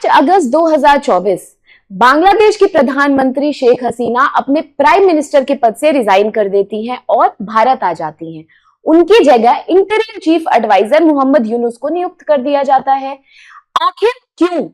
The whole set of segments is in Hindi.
5 अगस्त 2024 बांग्लादेश की प्रधानमंत्री शेख हसीना अपने प्राइम मिनिस्टर के पद से रिजाइन कर देती हैं और भारत आ जाती हैं। उनकी जगह interim chief advisor Mohammad Yunus को नियुक्त कर दिया जाता है। आखिर क्यों?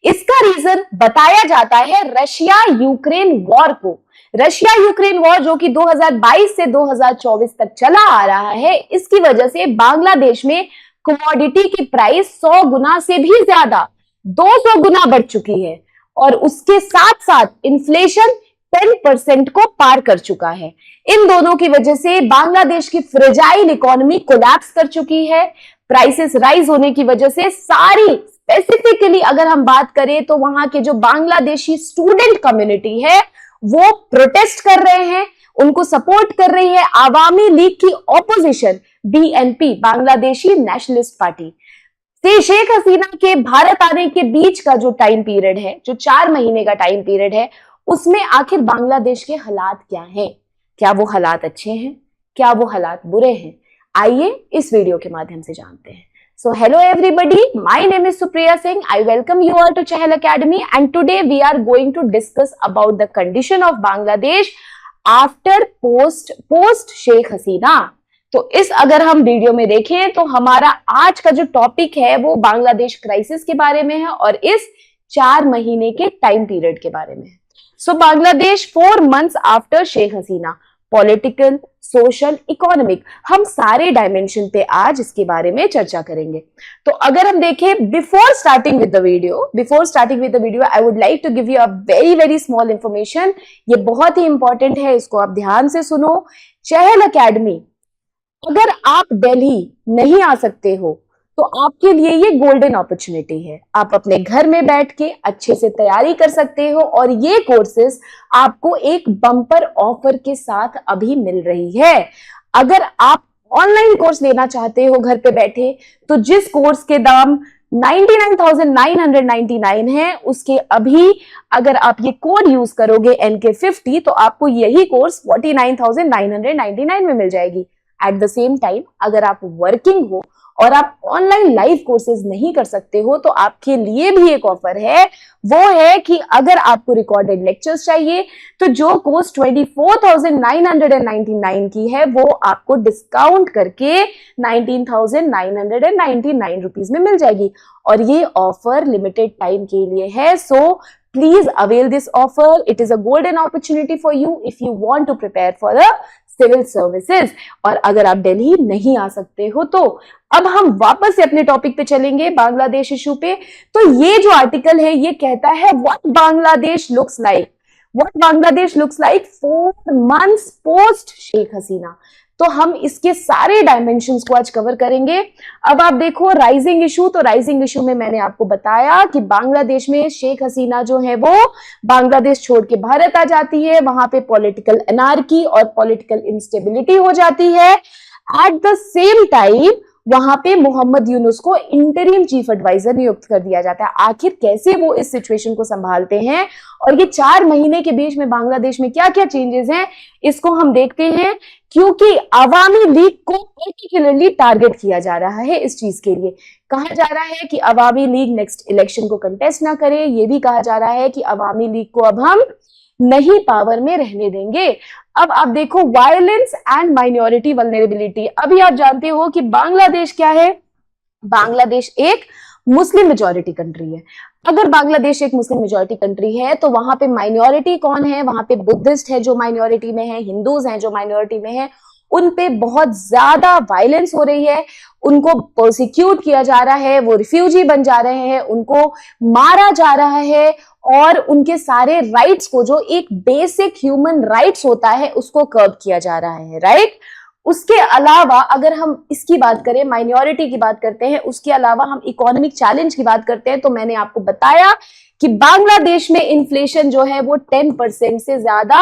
इसका रीजन बताया जाता है रशिया यूक्रेन वॉर को। रशिया यूक्रेन वॉर जो कि 2022 से 2024 तक चला आ रहा है, इसकी वजह से बांग्लादेश में कमोडिटी की प्राइस 100 गुना से भी ज्यादा 200 गुना बढ़ चुकी है और उसके साथ साथ इन्फ्लेशन 10% को पार कर चुका है। इन दोनों की वजह से बांग्लादेश की फ्रेजाइल इकोनॉमी कोलैप्स कर चुकी है। प्राइसेस राइज होने की वजह से सारी, स्पेसिफिकली अगर हम बात करें तो वहां के जो बांग्लादेशी स्टूडेंट कम्युनिटी है वो प्रोटेस्ट कर रहे हैं, उनको सपोर्ट कर रही है आवामी लीग की opposition BNP, Bangladeshi nationalist party. से शेख हसीना के भारत आने के बीच का जो टाइम पीरियड है, जो 4 महीने का टाइम पीरियड है, उसमें आखिर बांग्लादेश के हालात क्या हैं? क्या वो हालात अच्छे हैं? क्या वो हालात बुरे हैं? आइए इस वीडियो के माध्यम से जानते हैं। So hello everybody, my name is Supriya Singh. I welcome you all to Chahal Academy and today we are going to discuss about the condition of Bangladesh after post Sheikh Hasina. तो इस अगर हम वीडियो में देखें तो हमारा आज का जो टॉपिक है वो बांग्लादेश क्राइसिस के बारे में है और इस 4 महीने के टाइम पीरियड के बारे में है। सो Bangladesh 4 months after Sheikh Hasina, political, social, economic, हम सारे डायमेंशन पे आज इसके बारे में चर्चा करेंगे। तो अगर हम देखें, before starting with the video I would like to give you a very small information. ये बहुत ही इंपॉर्टेंट है, इसको आप ध्यान से सुनो। चहल अकेडमी, अगर आप दिल्ली नहीं आ सकते हो तो आपके लिए ये गोल्डन अपॉर्चुनिटी है। आप अपने घर में बैठ के अच्छे से तैयारी कर सकते हो और ये कोर्सेज आपको एक बम्पर ऑफर के साथ अभी मिल रही है। अगर आप ऑनलाइन कोर्स लेना चाहते हो घर पे बैठे, तो जिस कोर्स के दाम 99,999 है, उसके अभी अगर आप ये कोड यूज करोगे NK50 तो आपको यही कोर्स 49,999 में मिल जाएगी। एट द सेम टाइम अगर आप वर्किंग हो और आप ऑनलाइन लाइव कोर्सेज नहीं कर सकते हो तो आपके लिए भी एक ऑफर है। वो है कि अगर आपको रिकॉर्डेड लेक्चर्स चाहिए तो जो कोर्स 24,999 की है वो आपको डिस्काउंट करके 19,999 रुपीज में मिल जाएगी और ये ऑफर लिमिटेड टाइम के लिए है। So please avail this offer. It is a golden opportunity for you if you want to prepare for the civil services. और अगर आप दिल्ली नहीं आ सकते हो तो अब हम वापस से अपने टॉपिक पे चलेंगे, बांग्लादेश इशू पे। तो ये जो आर्टिकल है ये कहता है what Bangladesh looks like 4 months post Sheikh Hasina. तो हम इसके सारे डायमेंशंस को आज कवर करेंगे। अब आप देखो राइजिंग इशू, तो राइजिंग इशू में मैंने आपको बताया कि बांग्लादेश में शेख हसीना जो है वो बांग्लादेश छोड़ के भारत आ जाती है, वहां पे पॉलिटिकल एनार्की और पॉलिटिकल इंस्टेबिलिटी हो जाती है। एट द सेम टाइम वहां पे मोहम्मद यूनुस को इंटरिम चीफ एडवाइजर नियुक्त कर दिया जाता है। आखिर कैसे वो इस सिचुएशन को संभालते हैं और ये 4 महीने के बीच में बांग्लादेश में क्या क्या चेंजेस हैं, इसको हम देखते हैं। क्योंकि अवामी लीग को पर्टिकुलरली टारगेट किया जा रहा है इस चीज के लिए। कहा जा रहा है कि अवामी लीग नेक्स्ट इलेक्शन को कंटेस्ट ना करे। ये भी कहा जा रहा है कि अवामी लीग को अब हम नहीं पावर में रहने देंगे। अब आप देखो वायलेंस एंड माइनॉरिटी वल्नरेबिलिटी। अभी आप जानते हो कि बांग्लादेश क्या है, बांग्लादेश एक मुस्लिम मेजॉरिटी कंट्री है। अगर बांग्लादेश एक मुस्लिम मेजॉरिटी कंट्री है तो वहां पे माइनॉरिटी कौन है? वहां पे बुद्धिस्ट है जो माइनॉरिटी में है, हिंदूज हैं जो माइनॉरिटी में है। उन पे बहुत ज्यादा वायलेंस हो रही है, उनको प्रोसिक्यूट किया जा रहा है, वो रिफ्यूजी बन जा रहे हैं, उनको मारा जा रहा है और उनके सारे राइट्स को, जो एक बेसिक ह्यूमन राइट्स होता है, उसको कर्ब किया जा रहा है। राइट? उसके अलावा अगर हम इसकी बात करें, माइनॉरिटी की बात करते हैं, उसके अलावा हम इकोनॉमिक चैलेंज की बात करते हैं, तो मैंने आपको बताया कि बांग्लादेश में इन्फ्लेशन जो है वो 10% से ज्यादा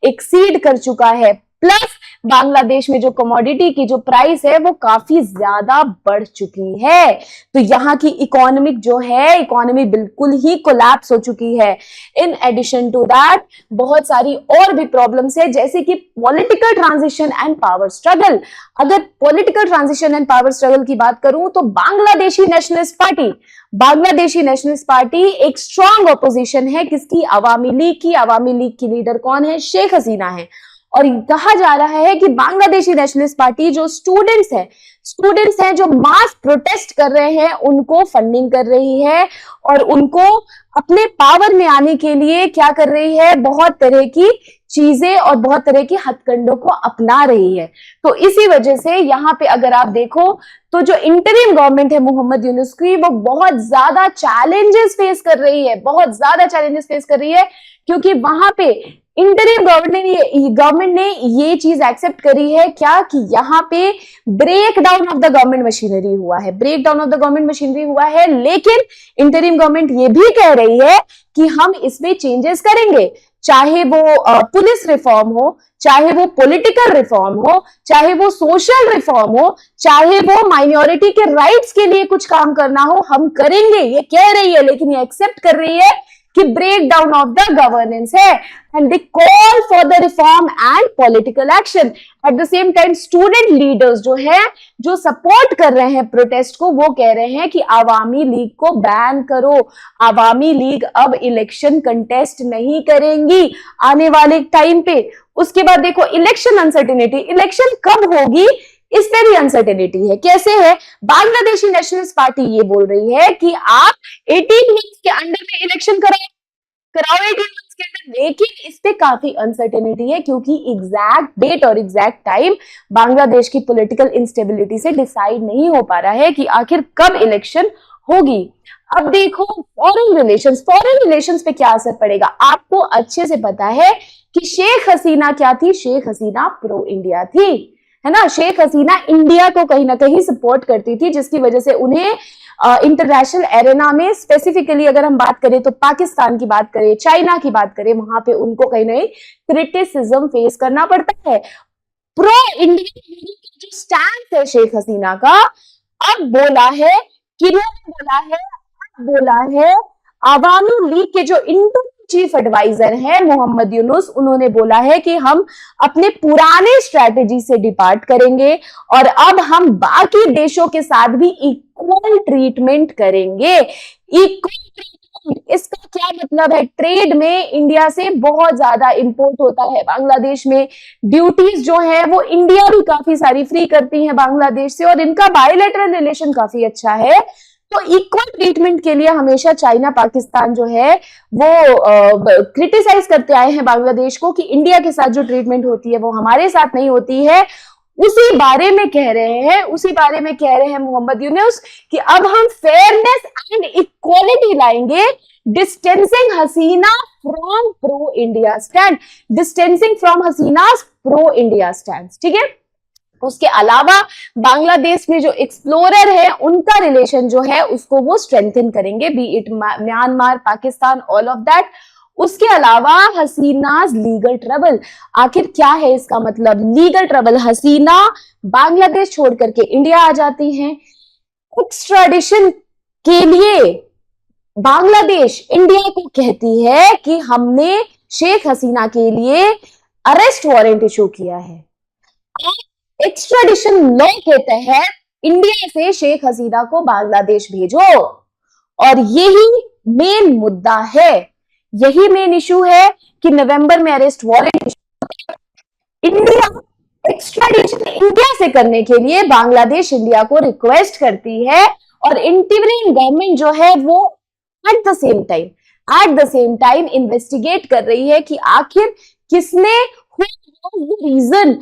एक्सीड कर चुका है। प्लस बांग्लादेश में जो कमोडिटी की जो प्राइस है वो काफी ज्यादा बढ़ चुकी है। तो यहाँ की इकोनॉमिक जो है, इकोनॉमी बिल्कुल ही कोलैप्स हो चुकी है। इन एडिशन टू दैट बहुत सारी और भी प्रॉब्लम्स है, जैसे कि political transition and power struggle. अगर political transition and power struggle की बात करूं तो बांग्लादेशी नेशनलिस्ट पार्टी एक स्ट्रॉन्ग ऑपोजिशन है किसकी? अवामी लीग की। अवामी लीग की लीडर कौन है? शेख हसीना है। और कहा जा रहा है कि बांग्लादेशी नेशनलिस्ट पार्टी जो स्टूडेंट्स हैं जो मास प्रोटेस्ट कर रहे हैं उनको फंडिंग कर रही है और उनको अपने पावर में आने के लिए क्या कर रही है? बहुत तरह की चीजें और बहुत तरह की हथकंडों को अपना रही है। तो इसी वजह से यहाँ पे अगर आप देखो तो जो इंटरिम गवर्नमेंट है मोहम्मद यूनुस की, वो बहुत ज्यादा चैलेंजेस फेस कर रही है, क्योंकि वहां पे इंटरिम गवर्नमेंट ने ये चीज एक्सेप्ट करी है क्या कि यहाँ पे break down of the government machinery हुआ है, लेकिन इंटरिम गवर्नमेंट ये भी कह रही है कि हम इसमें चेंजेस करेंगे, चाहे वो पुलिस रिफॉर्म हो, चाहे वो पॉलिटिकल रिफॉर्म हो, चाहे वो सोशल रिफॉर्म हो, चाहे वो माइनॉरिटी के राइट्स के लिए कुछ काम करना हो, हम करेंगे, ये कह रही है। लेकिन ये एक्सेप्ट कर रही है कि break down of the governance है and they call for the reform and political action. At the same time student leaders जो सपोर्ट कर रहे हैं प्रोटेस्ट को, वो कह रहे हैं कि आवामी लीग को बैन करो, आवामी लीग अब इलेक्शन कंटेस्ट नहीं करेंगी आने वाले टाइम पे। उसके बाद देखो इलेक्शन अनसर्टेनिटी, इलेक्शन कब होगी इस पे भी अनसर्टेनिटी है। कैसे है? बांग्लादेशी नेशनलिस्ट पार्टी ये बोल रही है कि आप 18 मंथ्स के अंडर में इलेक्शन कराओ 18 मंथ्स के अंदर, लेकिन इस पे काफी अनसर्टेनिटी है क्योंकि एग्जैक्ट डेट और एग्जैक्ट टाइम बांग्लादेश की पॉलिटिकल इंस्टेबिलिटी से डिसाइड नहीं हो पा रहा है कि आखिर कब इलेक्शन होगी। अब देखो फॉरेन रिलेशंस पे क्या असर पड़ेगा। आपको अच्छे से पता है कि शेख हसीना क्या थी? शेख हसीना प्रो इंडिया थी, है ना। शेख हसीना इंडिया को कहीं ना कहीं सपोर्ट करती थी, जिसकी वजह से उन्हें इंटरनेशनल एरेना में, स्पेसिफिकली अगर हम बात करें तो पाकिस्तान की बात करें, चाइना की बात करें, वहां पे उनको कहीं ना कहीं क्रिटिसिज्म फेस करना पड़ता है। प्रो इंडिया जो स्टैंड है शेख हसीना का, अब बोला है आवामी लीग के जो इंटर चीफ एडवाइजर है मोहम्मद यूनुस, उन्होंने बोला है कि हम अपने पुराने स्ट्रेटेजी से डिपार्ट करेंगे और अब हम बाकी देशों के साथ भी इक्वल ट्रीटमेंट करेंगे। इक्वल ट्रीटमेंट, इसका क्या मतलब है? ट्रेड में इंडिया से बहुत ज्यादा इंपोर्ट होता है बांग्लादेश में, ड्यूटीज जो है वो इंडिया भी काफी सारी फ्री करती है बांग्लादेश से, और इनका बायलैटरल रिलेशन काफी अच्छा है। तो इक्वल ट्रीटमेंट के लिए हमेशा चाइना पाकिस्तान जो है वो क्रिटिसाइज करते आए हैं बांग्लादेश को कि इंडिया के साथ जो ट्रीटमेंट होती है वो हमारे साथ नहीं होती है। उसी बारे में कह रहे हैं मोहम्मद यूनुस कि अब हम फेयरनेस एंड इक्वालिटी लाएंगे, distancing Hasina from pro India stand, ठीक है। उसके अलावा बांग्लादेश में जो एक्सप्लोरर है उनका रिलेशन जो है उसको वो स्ट्रेंथन करेंगे, B it Myanmar, Pakistan, all of that. उसके अलावा हसीनाज लीगल ट्रबल, आखिर क्या है इसका मतलब? लीगल ट्रबल, हसीना बांग्लादेश छोड़ करके इंडिया आ जाती हैं, एक्स्ट्राडिशन के लिए बांग्लादेश इंडिया को कहती है कि हमने शेख हसीना के लिए अरेस्ट वारंट इशू किया है। एक्स्ट्राडिशन लॉ के तहत इंडिया से शेख हसीना को बांग्लादेश भेजो, और यही मेन मुद्दा है, यही मेन इशू है कि नवंबर में arrest warrant India extradition India से करने के लिए बांग्लादेश इंडिया को रिक्वेस्ट करती है, और इंटीरिम गवर्नमेंट जो है वो eight the same time investigate कर रही है कि आखिर किसने reason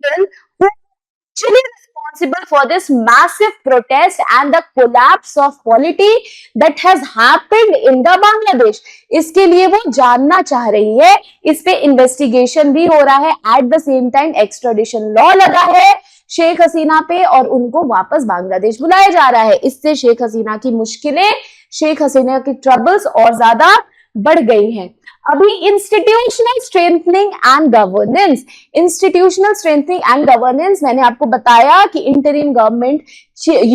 actually responsible for this massive protest and the collapse of polity that has happened in the Bangladesh। इसके लिए वो जानना चाह रही है, इस पे इन्वेस्टिगेशन भी हो रहा है, eight the same time extradition law लगा है शेख हसीना पे और उनको वापस बांग्लादेश बुलाया जा रहा है। इससे शेख हसीना की मुश्किलें, शेख हसीना की ट्रबल्स और ज्यादा बढ़ गई हैं। अभी institutional strengthening and governance, institutional strengthening and governance, मैंने आपको बताया कि इंटरिम गवर्नमेंट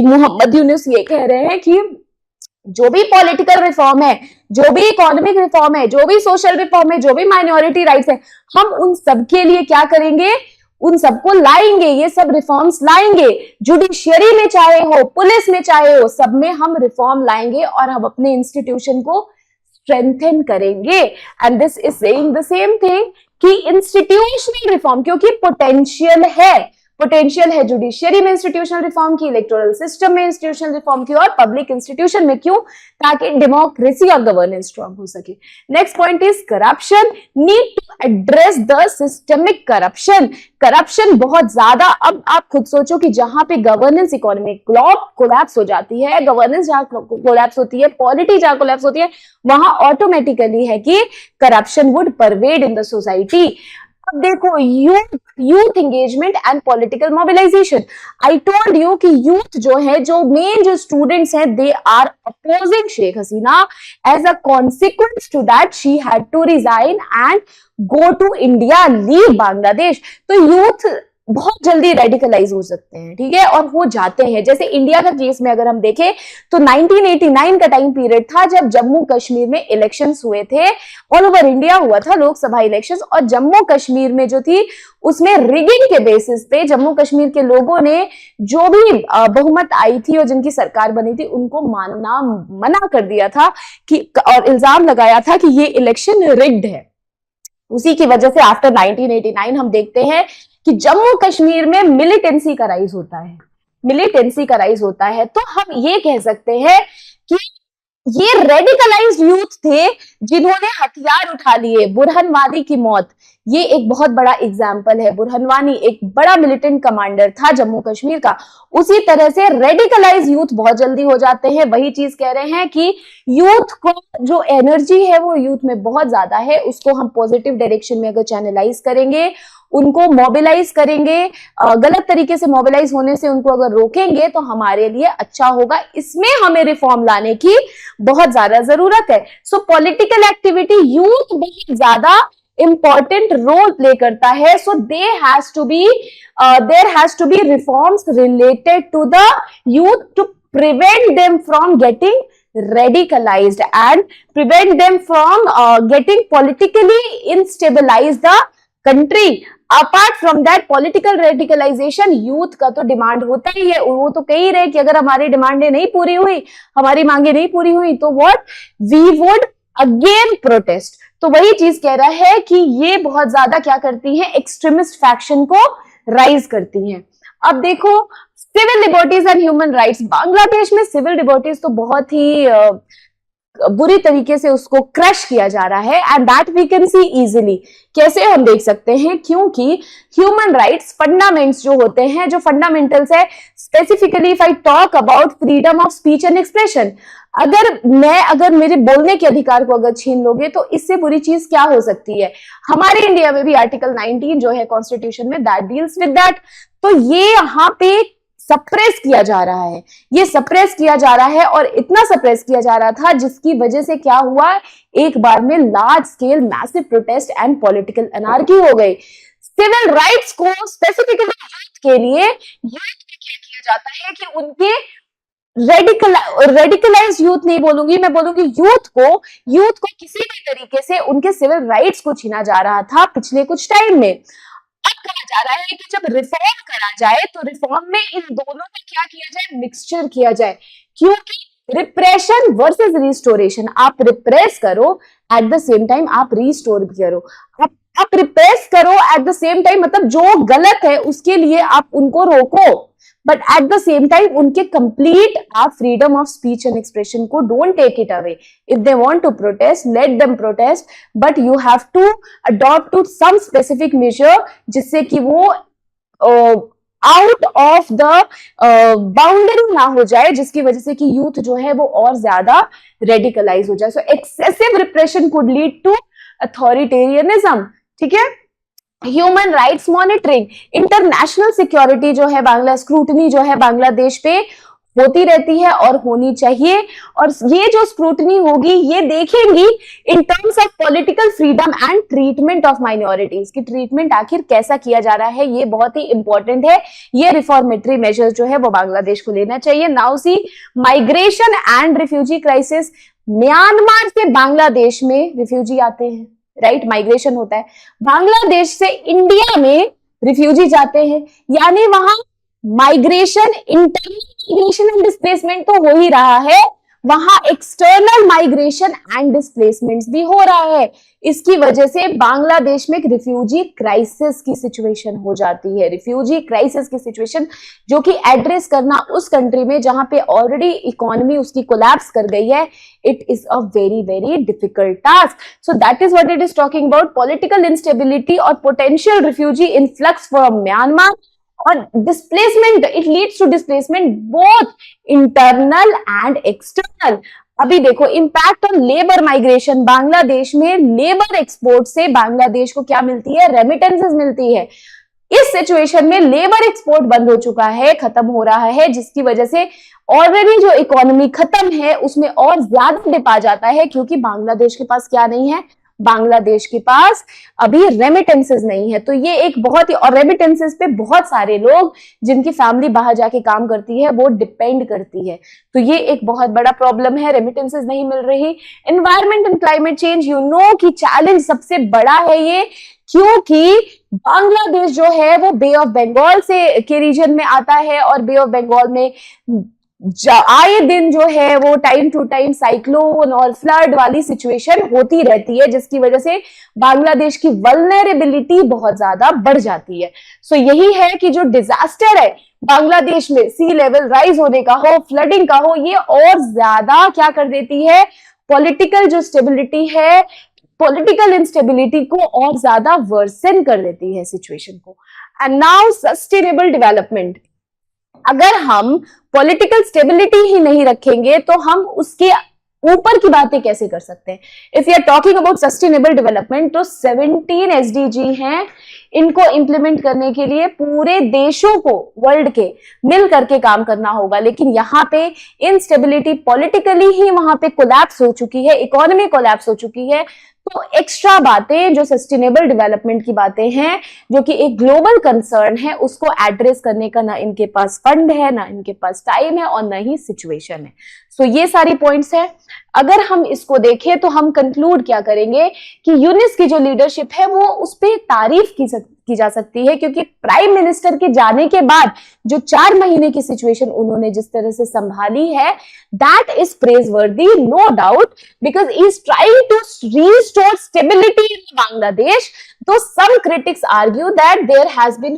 मोहम्मद यूनुस ये कह रहे हैं कि जो भी पॉलिटिकल रिफॉर्म है, जो भी इकोनॉमिक रिफॉर्म है, जो भी सोशल रिफॉर्म है, जो भी माइनॉरिटी राइट्स है, हम उन सबके लिए क्या करेंगे, उन सबको लाएंगे, ये सब रिफॉर्म्स लाएंगे। जुडिशियरी में चाहे हो, पुलिस में चाहे हो, सब में हम रिफॉर्म लाएंगे और हम अपने इंस्टीट्यूशन को स्ट्रेंथन करेंगे। And this is saying the same thing कि इंस्टीट्यूशनल रिफॉर्म, क्योंकि पोटेंशियल है जुडिशियरी में इंस्टीट्यूशनल रिफॉर्म की, इलेक्टोरल सिस्टम में इंस्टीट्यूशनल रिफॉर्म की, और पब्लिक इंस्टीट्यूशन में। क्यों? ताकि डेमोक्रेसी और गवर्नेंस स्ट्रांग हो सके। Next point is corruption, need to address the systemic corruption. Corruption बहुत ज्यादा, अब आप खुद सोचो कि जहां पे गवर्नेंस इकोनॉमिक कोलैप्स हो जाती है, गवर्नेंस जहां कोलैप्स होती है, पॉलिटी जहां कोलैप्स होती है, वहां ऑटोमेटिकली है कि corruption would pervade in the society. अब देखो, youth engagement and political mobilisation. I told you कि यूथ जो है, जो मेन जो स्टूडेंट्स हैं, they are opposing Sheikh Hasina. As a consequence to that she had to resign and go to India, leave Bangladesh. तो यूथ बहुत जल्दी रेडिकलाइज हो सकते हैं, ठीक है, और हो जाते हैं। जैसे इंडिया का केस में अगर हम देखें तो 1989 का टाइम पीरियड था जब जम्मू कश्मीर में इलेक्शंस हुए थे। ऑल ओवर इंडिया हुआ था लोकसभा इलेक्शंस, और जम्मू कश्मीर में जो थी उसमें रिगिंग के बेसिस पे जम्मू कश्मीर के लोगों ने जो भी बहुमत आई थी और जिनकी सरकार बनी थी उनको मानना मना कर दिया था कि, और इल्जाम लगाया था कि ये इलेक्शन रिग्ड है। उसी की वजह से आफ्टर 1989 हम देखते हैं कि जम्मू कश्मीर में मिलिटेंसी का राइज होता है। तो हम ये कह सकते हैं कि ये रेडिकलाइज्ड यूथ थे जिन्होंने हथियार उठा लिए। बुरहान वानी की मौत, ये एक बहुत बड़ा एग्जाम्पल है। बुरहान वानी एक बड़ा मिलिटेंट कमांडर था जम्मू कश्मीर का। उसी तरह से रेडिकलाइज यूथ बहुत जल्दी हो जाते हैं। वही चीज कह रहे हैं कि यूथ को जो एनर्जी है वो यूथ में बहुत ज्यादा है, उसको हम पॉजिटिव डायरेक्शन में अगर चैनलाइज करेंगे, उनको मोबिलाइज करेंगे, गलत तरीके से मोबिलाइज होने से उनको अगर रोकेंगे तो हमारे लिए अच्छा होगा। इसमें हमें रिफॉर्म लाने की बहुत ज्यादा जरूरत है। सो पॉलिटिकल एक्टिविटी, यूथ बहुत ज्यादा इंपॉर्टेंट रोल प्ले करता है। So there has to be reforms related to the youth to prevent them from getting radicalized and prevent them from getting politically instabilize the country. Apart from that political radicalisation, youth का तो डिमांड होता ही है। वो तो कह ही रहे कि अगर हमारी डिमांडें नहीं पूरी हुई, हमारी मांगे नहीं पूरी हुई, तो what, we would again protest. तो वही चीज कह रहा है कि ये बहुत ज्यादा क्या करती है, एक्सट्रीमिस्ट फैक्शन को राइज करती हैं। अब देखो, civil liberties and human rights. Bangladesh में सिविल लिबर्टीज तो बहुत ही बुरी तरीके से उसको क्रश किया जा रहा है, and that we can see easily. कैसे हम देख सकते हैं, क्योंकि ह्यूमन राइट्स फंडामेंट्स जो होते हैं, जो फंडामेंटल्स है, specifically if I talk about freedom of speech and expression, अगर मेरे बोलने के अधिकार को अगर छीन लोगे तो इससे बुरी चीज क्या हो सकती है। हमारे इंडिया में भी आर्टिकल 19 जो है कॉन्स्टिट्यूशन में, दैट डील्स विद दैट। तो ये यहाँ पे सप्रेस किया जा रहा है, ये सप्रेस किया जा रहा है, और इतना सप्रेस किया जा रहा था जिसकी वजह से क्या हुआ, एक बार में large scale massive protest and political anarchy हो गई। सिविल राइट्स को स्पेसिफिकली यूथ के लिए, यूथ में क्या किया जाता है कि उनके रेडिकलाइज यूथ नहीं बोलूंगी मैं, बोलूंगी यूथ को किसी भी तरीके से उनके सिविल राइट्स को छीना जा रहा था पिछले कुछ टाइम में। अब कहा जा रहा है कि जब रिफॉर्म करा जाए तो रिफॉर्म में इन दोनों में क्या किया जाए, मिक्सचर किया जाए। क्योंकि रिप्रेशन वर्सेस रिस्टोरेशन, आप रिप्रेस करो एट द सेम टाइम आप रिस्टोर भी करो। आप रिप्रेस करो एट द सेम टाइम, मतलब जो गलत है उसके लिए आप उनको रोको, but at the same time उनके कंप्लीट आप freedom of speech and expression को don't take it away. If they want to protest, let them protest, but you have to adopt to some specific measure, जिससे कि वो आउट ऑफ द बाउंड्री ना हो जाए, जिसकी वजह से कि यूथ जो है वो और ज्यादा रेडिकलाइज हो जाए। So excessive repression could lead to authoritarianism, ठीक है। Human rights monitoring, international security जो है, स्क्रूटनी जो है बांग्लादेश पे होती रहती है और होनी चाहिए। और ये जो स्क्रूटनी होगी ये देखेंगी in terms of political freedom and treatment of minorities की ट्रीटमेंट आखिर कैसा किया जा रहा है, ये बहुत ही इंपॉर्टेंट है। ये रिफॉर्मेटरी मेजर्स जो है वो बांग्लादेश को लेना चाहिए। Now see migration and refugee crisis. Myanmar से बांग्लादेश में रिफ्यूजी आते हैं, राइट, माइग्रेशन होता है। बांग्लादेश से इंडिया में रिफ्यूजी जाते हैं, यानी वहां migration, internal migration and displacement तो हो ही रहा है, वहां एक्सटर्नल माइग्रेशन एंड डिस्प्लेसमेंट भी हो रहा है। इसकी वजह से बांग्लादेश में एक रिफ्यूजी क्राइसिस की सिचुएशन हो जाती है। रिफ्यूजी क्राइसिस की सिचुएशन जो कि एड्रेस करना उस कंट्री में जहां पे ऑलरेडी इकोनॉमी उसकी कोलैप्स कर गई है, it is a very very difficult task. So that is what it is talking about, political instability और potential refugee influx from Myanmar और displacement, it leads to displacement both internal and external. अभी देखो impact on labour migration. Bangladesh में लेबर एक्सपोर्ट से बांग्लादेश को क्या मिलती है, रेमिटेंसेस मिलती है। इस सिचुएशन में लेबर एक्सपोर्ट बंद हो चुका है, खत्म हो रहा है, जिसकी वजह से ऑलरेडी जो इकोनॉमी खत्म है उसमें और ज्यादा डिप आ जाता है, क्योंकि बांग्लादेश के पास क्या नहीं है, बांग्लादेश के पास अभी रेमिटेंसेस नहीं है। तो ये एक बहुत ही, और रेमिटेंसेस पे बहुत सारे लोग जिनकी फैमिली बाहर जाके काम करती है वो डिपेंड करती है। तो ये एक बहुत बड़ा प्रॉब्लम है, रेमिटेंसेस नहीं मिल रही। Environment and climate change, you know कि चैलेंज सबसे बड़ा है ये, क्योंकि बांग्लादेश जो है वो बे ऑफ बंगाल से के रीजन में आता है और बे ऑफ बंगाल में आए दिन जो है वो टाइम टू टाइम साइक्लोन और फ्लड वाली सिचुएशन होती रहती है, जिसकी वजह से बांग्लादेश की वल्नरेबिलिटी बहुत ज्यादा बढ़ जाती है। सो यही है कि जो डिजास्टर है बांग्लादेश में, सी लेवल राइज होने का हो, फ्लडिंग का हो, ये और ज्यादा क्या कर देती है, पॉलिटिकल जो स्टेबिलिटी है, पॉलिटिकल इंस्टेबिलिटी को और ज्यादा वर्सन कर देती है सिचुएशन को। And now sustainable development. अगर हम पॉलिटिकल स्टेबिलिटी ही नहीं रखेंगे तो हम उसके ऊपर की बातें कैसे कर सकते हैं। If you are talking about sustainable development, तो 17 एसडीजी हैं, इनको इंप्लीमेंट करने के लिए पूरे देशों को, वर्ल्ड के मिल करके काम करना होगा। लेकिन यहाँ पे इनस्टेबिलिटी पॉलिटिकली ही वहां पे कोलैप्स हो चुकी है, इकोनॉमी कोलैप्स हो चुकी है। तो एक्स्ट्रा बातें जो सस्टेनेबल डेवलपमेंट की बातें हैं, जो कि एक ग्लोबल कंसर्न है, उसको एड्रेस करने का ना इनके पास फंड है, ना इनके पास टाइम है, और ना ही सिचुएशन है। सो ये सारी पॉइंट्स है। अगर हम इसको देखें तो हम कंक्लूड क्या करेंगे कि यूनिस की जो लीडरशिप है वो उस पर तारीफ की जा सकती है, क्योंकि प्राइम मिनिस्टर के जाने के बाद जो 4 महीने की सिचुएशन उन्होंने जिस तरह से संभाली है, that is praiseworthy, no doubt, because he is trying to restore stability in Bangladesh. तो some critics argue that there has been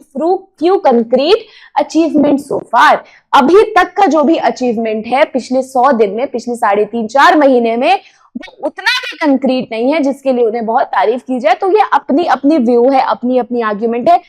few concrete achievements so far। अभी तक का जो भी अचीवमेंट है पिछले 100 दिन में, पिछले 3.5-4 महीने में, वो उतना भी कंक्रीट नहीं है जिसके लिए उन्हें बहुत तारीफ की जाए। तो ये अपनी अपनी व्यू है, अपनी अपनी आर्ग्यूमेंट है।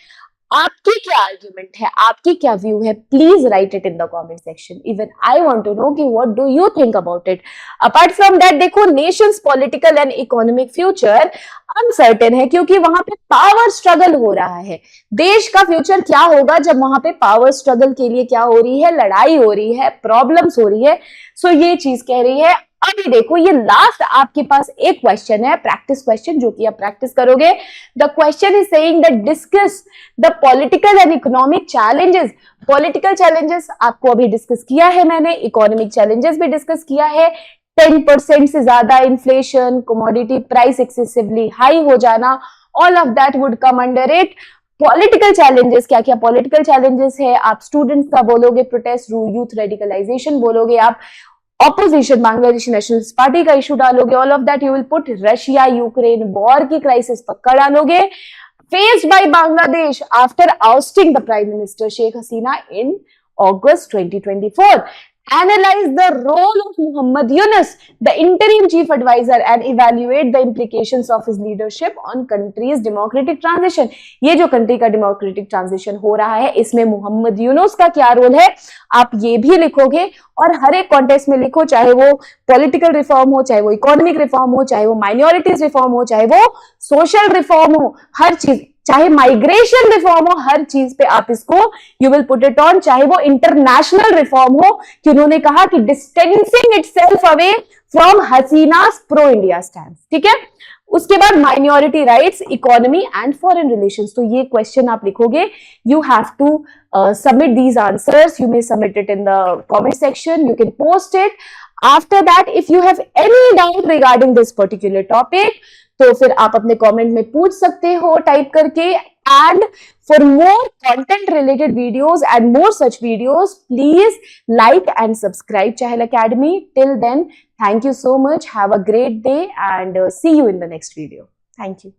आपकी क्या आर्ग्यूमेंट है, आपकी क्या व्यू है, please write it in the comment section. Even I want to know कि what do you think about it. Apart from that, देखो nation's political and economic future uncertain है, क्योंकि वहां पे पावर स्ट्रगल हो रहा है। देश का फ्यूचर क्या होगा जब वहां पे पावर स्ट्रगल के लिए क्या हो रही है, लड़ाई हो रही है, प्रॉब्लम्स हो रही है। सो ये चीज कह रही है। अभी देखो ये लास्ट आपके पास एक क्वेश्चन है, प्रैक्टिस क्वेश्चन, जो कि आप प्रैक्टिस करोगे। The question is saying that discuss the political and economic challenges. Political challenges आपको अभी डिस्कस किया है मैंने, इकोनॉमिक चैलेंजेस भी डिस्कस किया है। 10% से ज्यादा inflation, commodity price excessively high हो जाना, all of that would come under it. Political challenges, क्या क्या पॉलिटिकल चैलेंजेस है, आप स्टूडेंट्स का बोलोगे, प्रोटेस्ट, यूथ रेडिकलाइजेशन बोलोगे, आप ऑपोजिशन बांग्लादेश नेशनलिस्ट पार्टी का इशू डालोगे, all of that you will put Russia Ukraine war की क्राइसिस पक्का डालोगे। Faced by Bangladesh after ousting the prime minister Sheikh Hasina in August 2024. Analyze the role of Muhammad Yunus, the interim chief advisor, and evaluate the implications of his leadership on country's democratic transition। ये जो कंट्री का डेमोक्रेटिक ट्रांजिशन हो रहा है, इसमें मोहम्मद यूनुस का क्या रोल है, आप ये भी लिखोगे। और हर एक कॉन्टेक्स्ट में लिखो, चाहे वो पॉलिटिकल रिफॉर्म हो, चाहे वो इकोनॉमिक रिफॉर्म हो, चाहे वो माइनॉरिटीज रिफॉर्म हो, चाहे वो सोशल रिफॉर्म हो, हर चीज चाहे माइग्रेशन रिफॉर्म हो, हर चीज पे आप इसको you will put it on, चाहे वो इंटरनेशनल रिफॉर्म हो कि उन्होंने कहा कि distancing itself away from Hasina's pro India stand, ठीक है। उसके बाद minority rights, economy and foreign relations, तो ये क्वेश्चन आप लिखोगे, you have to submit these answers. You may submit it in the comment section, you can post it. After that, if you have any doubt regarding this particular topic, तो फिर आप अपने कमेंट में पूछ सकते हो टाइप करके। And for more content related videos and more such videos, please like and subscribe Chahal Academy. Till then, thank you so much, have a great day and see you in the next video. Thank you.